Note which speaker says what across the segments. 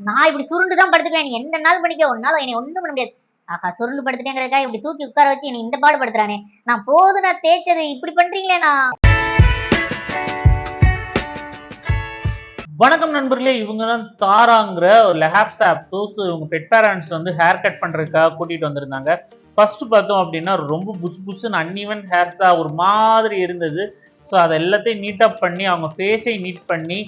Speaker 1: நான் இப்படி சுருண்டு தான் படுத்துக்குவேன். நீ என்ன நாள் பண்ணிக்க, உன்னால என்னை ஒண்ணும் பண்ண முடியாது. ஆஹா, சுருண்டு படுத்துட்டேங்கிறதுக்காக இப்படி தூக்கி உட்கார வச்சு என்னை இந்த பாடு படுத்துறானே. நான் போதும், நான் தேய்ச்சது இப்படி பண்றீங்களே நான்.
Speaker 2: வணக்கம் நண்பர்களே, இவங்க தான் தாராங்கிற ஒரு லேப்ஸ் ஆப்ஸோஸ் இவங்க பெட் பேரண்ட்ஸ் வந்து ஹேர் கட் பண்றதுக்காக கூட்டிட்டு வந்திருந்தாங்க. ஃபர்ஸ்ட் பார்த்தோம் அப்படின்னா ரொம்ப புஷ் புஷ்னு அன்இவன் ஹேர்ஸ் தான் ஒரு மாதிரி இருந்தது. ஸோ அதை எல்லாத்தையும் நீட்டப் பண்ணி அவங்க ஃபேஸை நீட் பண்ணி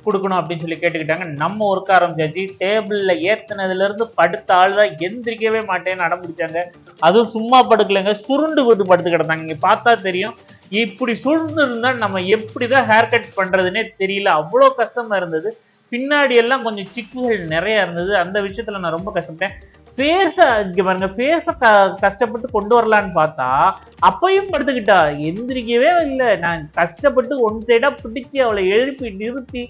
Speaker 2: கொடுக்கணும் அப்படின்னு சொல்லி கேட்டுக்கிட்டாங்க. நம்ம ஒர்க் ஆரம்பிச்சாச்சு. டேபிளில் ஏற்றினதுலேருந்து படுத்த ஆள் தான் எந்திரிக்கவே மாட்டேன்னு அடம்பிடிச்சாங்க. அதுவும் சும்மா படுக்கலைங்க, சுருண்டு போட்டு படுத்து கிடந்தாங்க. இங்கே பார்த்தா தெரியும். இப்படி சுருண்டு இருந்தால் நம்ம எப்படி தான் ஹேர் கட் பண்ணுறதுனே தெரியல, அவ்வளோ கஷ்டமாக இருந்தது. பின்னாடி எல்லாம் கொஞ்சம் சிக்குகள் நிறையா இருந்தது. அந்த விஷயத்தில் நான் ரொம்ப கஷ்டப்பட்டேன். ஃபேஸை இங்கே பாருங்க, ஃபேஸை கஷ்டப்பட்டு கொண்டு வரலான்னு பார்த்தா அப்பையும் படுத்துக்கிட்டா, எந்திரிக்கவே இல்லை. நான் கஷ்டப்பட்டு ஒன் சைடாக பிடிச்சி அவளை எழுப்பி நிறுத்தி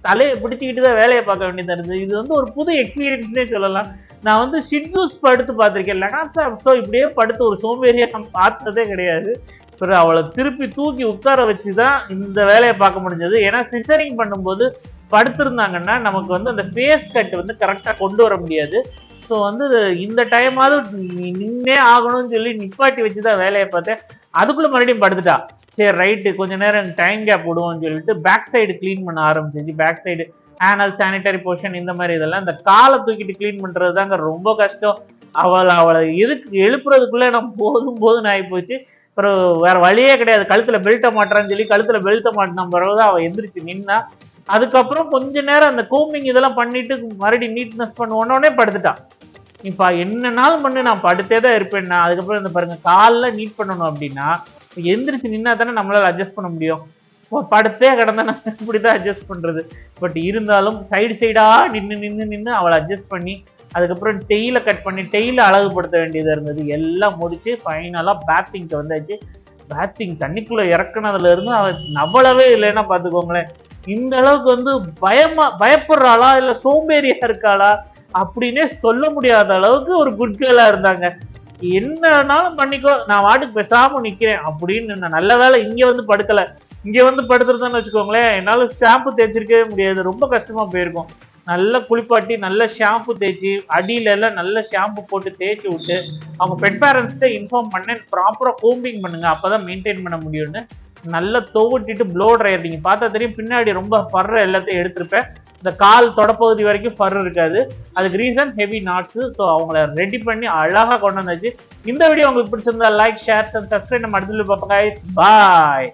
Speaker 2: தலையை பிடிச்சிக்கிட்டு தான் வேலையை பார்க்க வேண்டியதாக இருந்தது. இது வந்து ஒரு புது எக்ஸ்பீரியன்ஸ்னே சொல்லலாம். நான் வந்து ஷிட்ஜூஸ் படுத்து பார்த்துருக்கேன். லெனாப்ஸோ இப்படியே படுத்து ஒரு சோம்பேறியை நான் பார்த்ததே கிடையாது. அப்புறம் அவளை திருப்பி தூக்கி உட்கார வச்சு தான் இந்த வேலையை பார்க்க முடிஞ்சது. ஏன்னா சிசரிங் பண்ணும்போது படுத்திருந்தாங்கன்னா நமக்கு வந்து அந்த ஃபேஸ் கட் வந்து கரெக்டாக கொண்டு வர முடியாது. ஸோ வந்து இந்த டைமாவது நின்னே ஆகணும்னு சொல்லி நிப்பாட்டி வச்சு தான் வேலையை பார்த்தேன். அதுக்குள்ளே மறுபடியும் படுத்துட்டா. சரி ரைட்டு, கொஞ்ச நேரம் டைம் கேப் விடுவோம்னு சொல்லிட்டு பேக் சைடு க்ளீன் பண்ண ஆரம்பிச்சிச்சு. பேக் சைடு ஆனல், சானிட்டரி போர்ஷன், இந்த மாதிரி இதெல்லாம். இந்த காலை தூக்கிட்டு க்ளீன் பண்ணுறது தாங்க ரொம்ப கஷ்டம். அவளை எழுப்புறதுக்குள்ளே நம்ம போதும் ஆகி போச்சு. அப்புறம் வேற வழியே கிடையாது. கழுத்தில் பெல்ட்டை மாட்டுறான்னு சொல்லி கழுத்தில் பெல்ட்டை மாட்டின பிறகுதான் அவள் எந்திரிச்சு நின்னா. அதுக்கப்புறம் கொஞ்ச நேரம் அந்த கோம்பிங் இதெல்லாம் பண்ணிட்டு மறுபடியும் நீட்னஸ் பண்ணுவோன்னே படுத்துட்டான். இப்போ என்னன்னாலும் பண்ணு, நான் படுத்தே தான் இருப்பேன்னா. அதுக்கப்புறம் இந்த பாருங்க, காலில் நீட் பண்ணணும் அப்படின்னா எந்திரிச்சு நின்னா தானே நம்மளால அட்ஜஸ்ட் பண்ண முடியும். படுத்தே கிடந்தா நான் இப்படி தான் அட்ஜஸ்ட் பண்ணுறது. பட் இருந்தாலும் சைடாக நின்று அவளை அட்ஜஸ்ட் பண்ணி அதுக்கப்புறம் டெய்லை கட் பண்ணி டெய்லை அழகுபடுத்த வேண்டியதாக இருந்தது. எல்லாம் முடிச்சு ஃபைனலாக பேத்திங்க்கு வந்தாச்சு. பேத்திங் தண்ணிக்குள்ளே இறக்குனதுல இருந்து அவள் நவளவே இல்லைன்னா பார்த்துக்கோங்களேன். இந்த அளவுக்கு வந்து பயப்படுறாளா இல்லை சோம்பேறியா இருக்காளா அப்படின்னே சொல்ல முடியாத அளவுக்கு ஒரு குட் கேர்லா இருந்தாங்க. என்னன்னாலும் பண்ணிக்கோ, நான் வாட்டுக்கு பேசாம நிக்கிறேன் அப்படின்னு. நான் நல்ல வேலை இங்க வந்து படுக்கல. இங்க வந்து படுத்துருந்தேன்னு வச்சுக்கோங்களேன், என்னால ஷாம்பு தேய்ச்சிருக்கவே முடியாது, ரொம்ப கஷ்டமா போயிருக்கும். நல்லா குளிப்பாட்டி நல்ல ஷாம்பு தேய்ச்சி அடியில எல்லாம் நல்ல ஷாம்பு போட்டு தேய்ச்சி விட்டு அவங்க பெட் பேரண்ட்ஸ்கிட்ட இன்ஃபார்ம் பண்ணேன், ப்ராப்பரா கோம்பிங் பண்ணுங்க, அப்பதான் மெயின்டைன் பண்ண முடியும்னு. நல்லா துவட்டிட்டு ப்ளோ ட்ரையர், நீங்க பார்த்தா தெரியும் பின்னாடி ரொம்ப ஃபர் எல்லாத்தையும் எடுத்திருப்பேன். இந்த கால் தொடப்பகுதி வரைக்கும் ஃபர் இருக்காது. அதுக்கு ரீசன் ஹெவி நாட்ஸ். ஸோ அவங்கள ரெடி பண்ணி அழகாக கொண்டு வந்தாச்சு. இந்த வீடியோ உங்களுக்கு பிடிச்சிருந்தா லைக், ஷேர், சப்ஸ்கிரைப். நம்ம அடுத்த பார்ப்போம். பாய்.